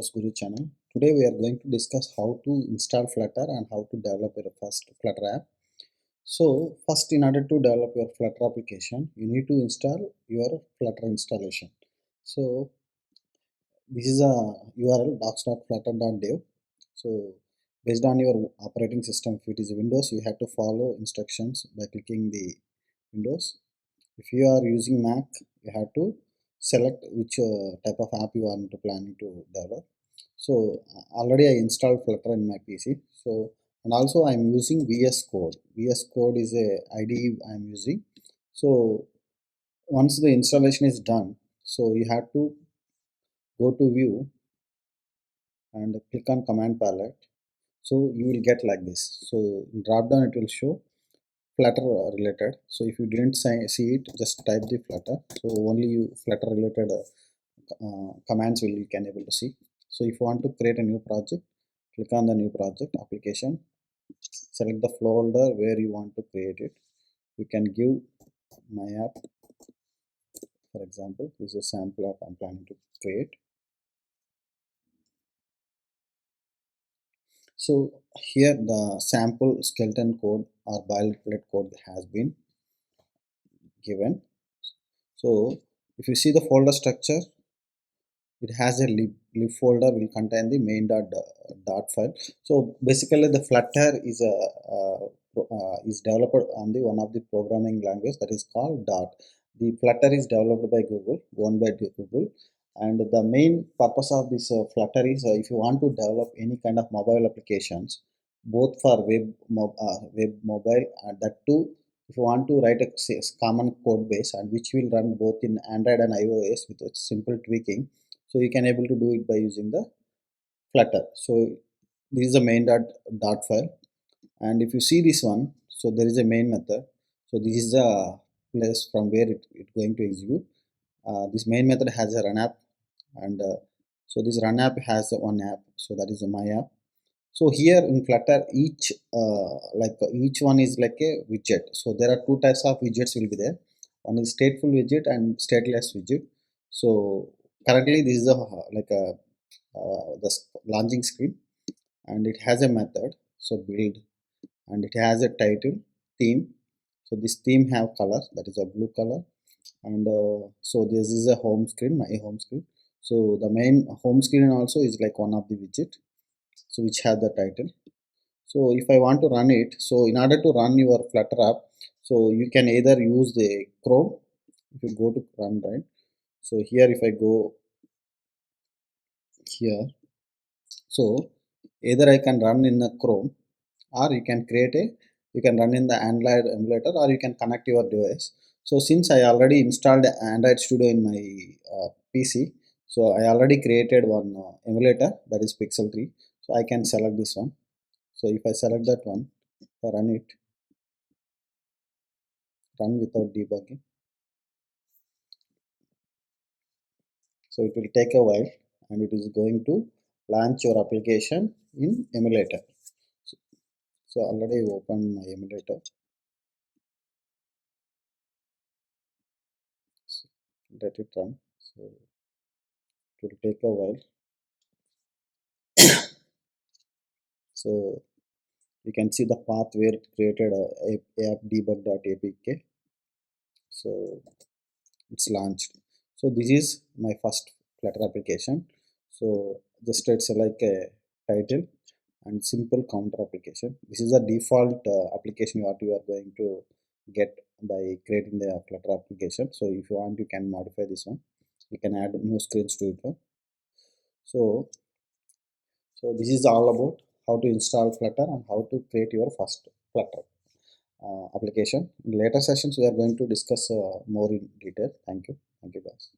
Guru channel. Today we are going to discuss how to install Flutter and how to develop your first Flutter app. So first, in order to develop your Flutter application, you need to install your Flutter installation. So this is a URL docs.flutter.dev. So based on your operating system, if it is Windows, you have to follow instructions by clicking the Windows. If you are using Mac, you have to select which type of app you want to planning to develop. So already I installed Flutter in my PC. So and also I'm using VS Code. VS Code is a IDE I'm using. So once the installation is done, so you have to go to View and click on Command Palette. So you will get like this. So in drop down it will show Flutter related. So if you didn't see it, just type the Flutter. So only you Flutter related commands will you can able to see. So if you want to create a new project, click on the new project application, select the folder where you want to create it. You can give my app, for example. This is a sample app I'm planning to create. So here the sample skeleton code or boilerplate code has been given. So if you see the folder structure, it has a lib folder will contain the main dot file. So basically the Flutter is a is developed on the one of the programming language that is called dot. The Flutter is developed by Google, owned by Google, and the main purpose of this Flutter is if you want to develop any kind of mobile applications, both for web mobile, and that too if you want to write a common code base and which will run both in Android and iOS with a simple tweaking. So you can able to do it by using the Flutter. So this is the main dot file, and if you see this one, so there is a main method. So this is the place from where it going to execute. This main method has a run app, and so this run app has one app, so that is my app. So here in Flutter, each one is like a widget. So there are two types of widgets will be there. One is stateful widget and stateless widget. So currently this is a the launching screen, and it has a method. So build, and it has a title, theme. So this theme have color, that is a blue color, and so this is a home screen, my home screen. So the main home screen also is like one of the widget, so which have the title. So if I want to run it, so in order to run your Flutter app, so you can either use the Chrome. If you go to run, right, so here if I go here, so either I can run in the Chrome, or you can create a, you can run in the Android emulator, or you can connect your device. So since I already installed Android Studio in my PC, so I already created one emulator, that is Pixel 3. So I can select this one. So if I select that one, I run it, run without debugging. So it will take a while, and it is going to launch your application in emulator. So already I opened my emulator. So let it run. So it will take a while. So you can see the path where it created a app debug.apk. So it's launched. So this is my first Flutter application. So just it's like a title and simple counter application. This is the default application what you are going to get by creating the Flutter application. So if you want, you can modify this one. You can add new screens to it. So this is all about how to install Flutter and how to create your first Flutter application. In later sessions, we are going to discuss more in detail. Thank you. Thank you, guys.